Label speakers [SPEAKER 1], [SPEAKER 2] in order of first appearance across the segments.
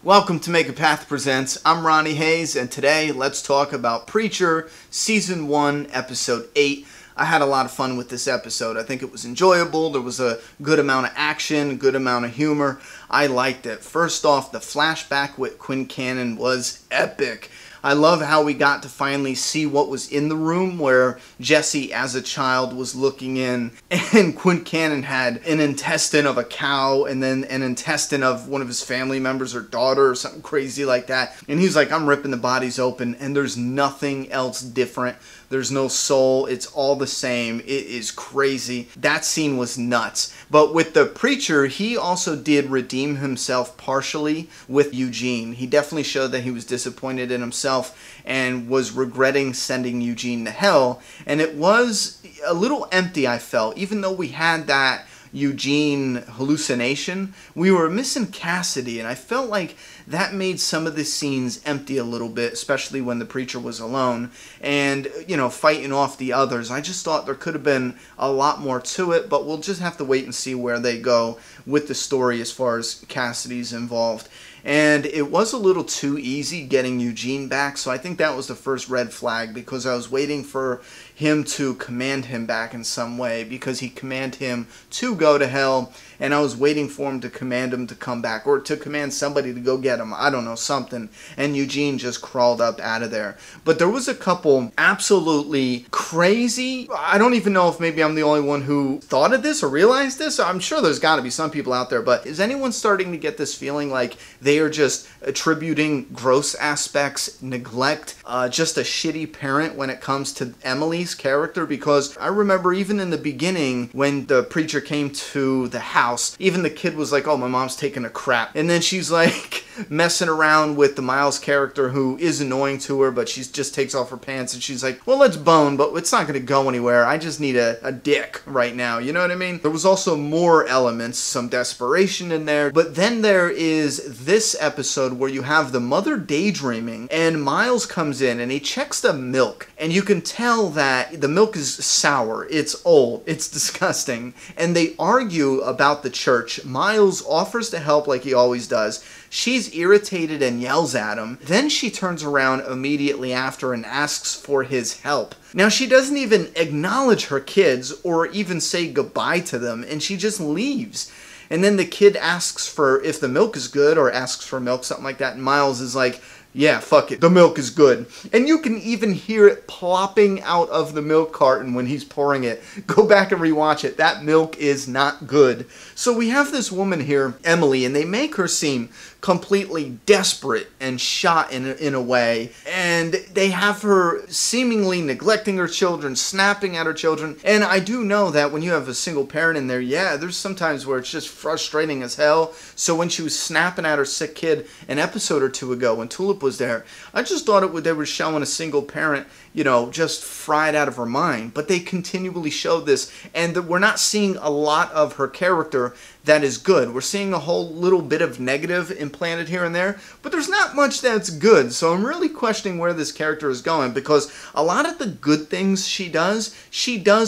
[SPEAKER 1] Welcome to Make a Path Presents. I'm Ronnie Hayes, and today let's talk about Preacher, Season 1, Episode 8. I had a lot of fun with this episode. I think it was enjoyable. There was a good amount of action, a good amount of humor. I liked it. First off, the flashback with Quincannon was epic. I love how we got to finally see what was in the room where Jesse, as a child, was looking in, and Quincannon had an intestine of a cow and then an intestine of one of his family members or daughter or something crazy like that. And he's like, I'm ripping the bodies open, and there's nothing else different. There's no soul. It's all the same. It is crazy. That scene was nuts. But with the Preacher, he also did redeem himself partially with Eugene. He definitely showed that he was disappointed in himself and was regretting sending Eugene to hell. And it was a little empty, I felt. Even though we had that Eugene hallucination, we were missing Cassidy, and I felt like that made some of the scenes empty a little bit, especially when the Preacher was alone and, fighting off the others. I just thought there could have been a lot more to it, but we'll just have to wait and see where they go with the story as far as Cassidy's involved. And it was a little too easy getting Eugene back, so I think that was the first red flag, because I was waiting for him to command him back in some way, because he commanded him to go to hell, and I was waiting for him to command him to come back, or to command somebody to go get him, I don't know, something, and Eugene just crawled up out of there. But there was a couple absolutely crazy, I don't even know if maybe I'm the only one who thought of this or realized this. I'm sure there's got to be some people out there, but is anyone starting to get this feeling like they are just attributing gross aspects, neglect, just a shitty parent when it comes to Emily's character? Because I remember even in the beginning when the Preacher came to the house, even the kid was like, oh, my mom's taking a crap. And then she's like messing around with the Miles character, who is annoying to her, but she just takes off her pants and she's like, well, let's bone, but it's not going to go anywhere. I just need a dick right now. You know what I mean? There was also more elements, some desperation in there. But then there is this episode where you have the mother daydreaming, and Miles comes in and he checks the milk, and you can tell that the milk is sour, it's old, it's disgusting, and they argue about the church. Miles offers to help like he always does. She's irritated and yells at him. Then she turns around immediately after and asks for his help. Now, she doesn't even acknowledge her kids or even say goodbye to them, and she just leaves. And then the kid asks for if the milk is good, or asks for milk, something like that, and Miles is like, yeah, fuck it, the milk is good. And you can even hear it plopping out of the milk carton when he's pouring it. Go back and rewatch it. That milk is not good. So we have this woman here, Emily, and they make her seem completely desperate and shot in a way. And they have her seemingly neglecting her children, snapping at her children. And I do know that when you have a single parent in there, yeah, there's sometimes where it's just frustrating as hell. So when she was snapping at her sick kid an episode or two ago, when Tulip was there, I just thought they were showing a single parent, just fried out of her mind. But they continually show this, and we're not seeing a lot of her character that is good. We're seeing a whole little bit of negative implanted here and there, but there's not much that's good. So I'm really questioning where this character is going, because a lot of the good things she does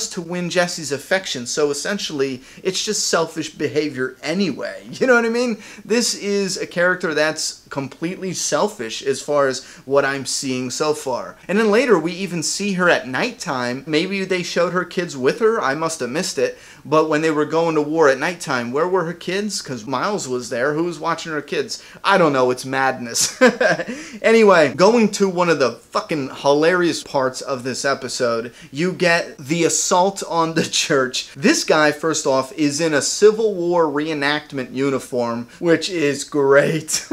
[SPEAKER 1] to win Jesse's affection. So essentially, it's just selfish behavior anyway. You know what I mean? This is a character that's completely selfish as far as what I'm seeing so far. And then later, we even see her at nighttime. Maybe they showed her kids with her. I must have missed it. But when they were going to war at nighttime, where were her kids? Because Miles was there. Who was watching her kids? I don't know. It's madness. Anyway, going to one of the fucking hilarious parts of this episode, you get the assault on the church. This guy, first off, is in a Civil War reenactment uniform, which is great.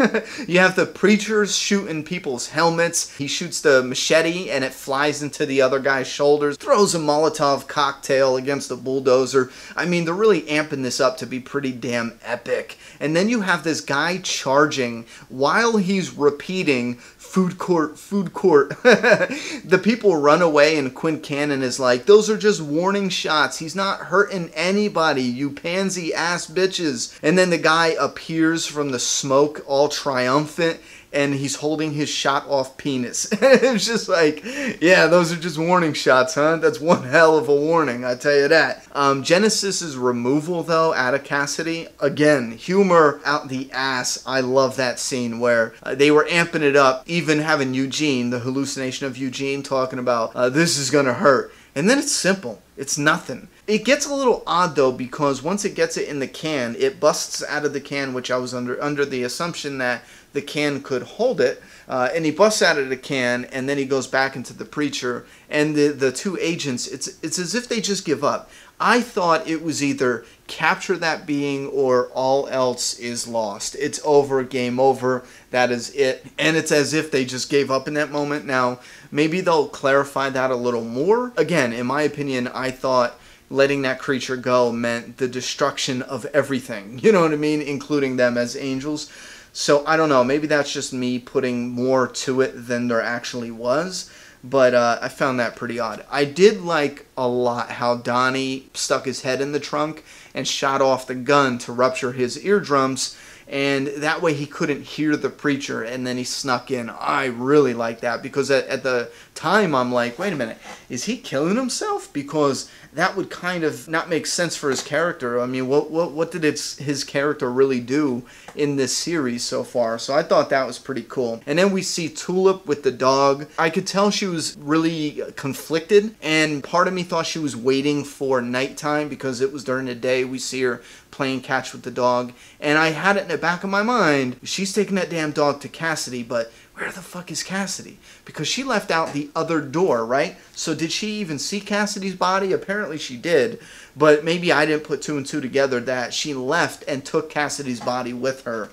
[SPEAKER 1] You have the Preachers shooting people's helmets. He shoots the machete and it flies into the other guy's shoulders. Throws a Molotov cocktail against a bulldozer. I mean, they're really amping this up to be pretty damn epic. And then you have this guy charging while he's repeating, food court, food court. The people run away and Quincannon is like, those are just warning shots. He's not hurting anybody, you pansy ass bitches. And then the guy appears from the smoke all triumphant and he's holding his shot off penis. It was just like, yeah, those are just warning shots, huh? That's one hell of a warning, I tell you that. Genesis's removal, though, out of Cassidy, again, humor out the ass. I love that scene where they were amping it up, even having Eugene, the hallucination of Eugene, talking about, this is gonna hurt. And then it's simple. It's nothing. It gets a little odd, though, because once it gets it in the can, it busts out of the can, which I was under the assumption that the can could hold it. And he busts out of the can, and then he goes back into the preacher. And the two agents, it's as if they just give up. I thought it was either capture that being or all else is lost. It's over, game over, that is it. And it's as if they just gave up in that moment. Now, maybe they'll clarify that a little more. Again, in my opinion, I thought letting that creature go meant the destruction of everything. You know what I mean? Including them as angels. So, I don't know. Maybe that's just me putting more to it than there actually was. But I found that pretty odd. I did like a lot how Donnie stuck his head in the trunk and shot off the gun to rupture his eardrums, and that way he couldn't hear the preacher, and then he snuck in. I really like that, because at the time I'm like, wait a minute, is he killing himself? Because that would kind of not make sense for his character. I mean, what did his character really do in this series so far? So I thought that was pretty cool. And then we see Tulip with the dog. I could tell she was really conflicted, and part of me thought she was waiting for nighttime because it was during the day we see her playing catch with the dog. And I had it in the back of my mind, she's taking that damn dog to Cassidy, but where the fuck is Cassidy? Because she left out the other door, right? So did she even see Cassidy's body? Apparently she did. But maybe I didn't put two and two together that she left and took Cassidy's body with her.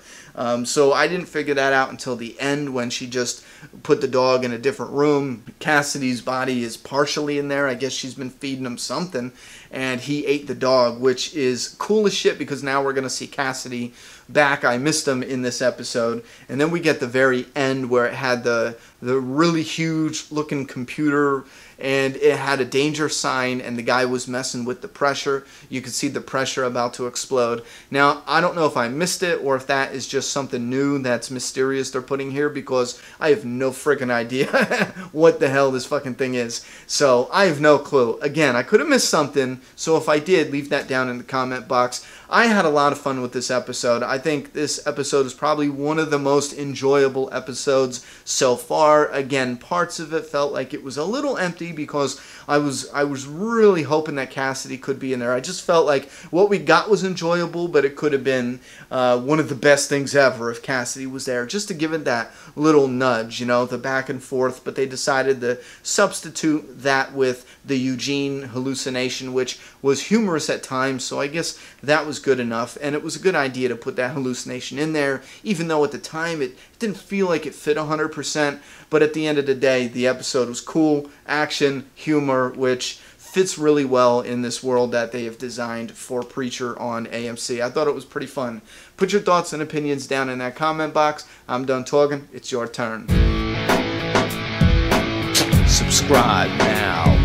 [SPEAKER 1] So I didn't figure that out until the end when she just put the dog in a different room. Cassidy's body is partially in there. I guess she's been feeding him something. And he ate the dog, which is cool as shit because now we're going to see Cassidy back. I missed him in this episode. And then we get the very end where it had the really huge looking computer, and it had a danger sign, and the guy was messing with the pressure. You could see the pressure about to explode. Now, I don't know if I missed it or if that is just something new that's mysterious they're putting here, because I have no freaking idea what the hell this fucking thing is. So, I have no clue. Again, I could have missed something, so if I did, leave that down in the comment box. I had a lot of fun with this episode. I think this episode is probably one of the most enjoyable episodes so far. Again, parts of it felt like it was a little empty because I was really hoping that Cassidy could be in there. I just felt like what we got was enjoyable, but it could have been one of the best things ever if Cassidy was there, just to give it that little nudge, you know, the back and forth. But they decided to substitute that with the Eugene hallucination, which was humorous at times, so I guess that was good enough. And it was a good idea to put that hallucination in there, even though at the time it didn't feel like it fit 100%. But at the end of the day, the episode was cool, action, humor, which fits really well in this world that they have designed for Preacher on AMC. I thought it was pretty fun. Put your thoughts and opinions down in that comment box. I'm done talking. It's your turn. Subscribe now.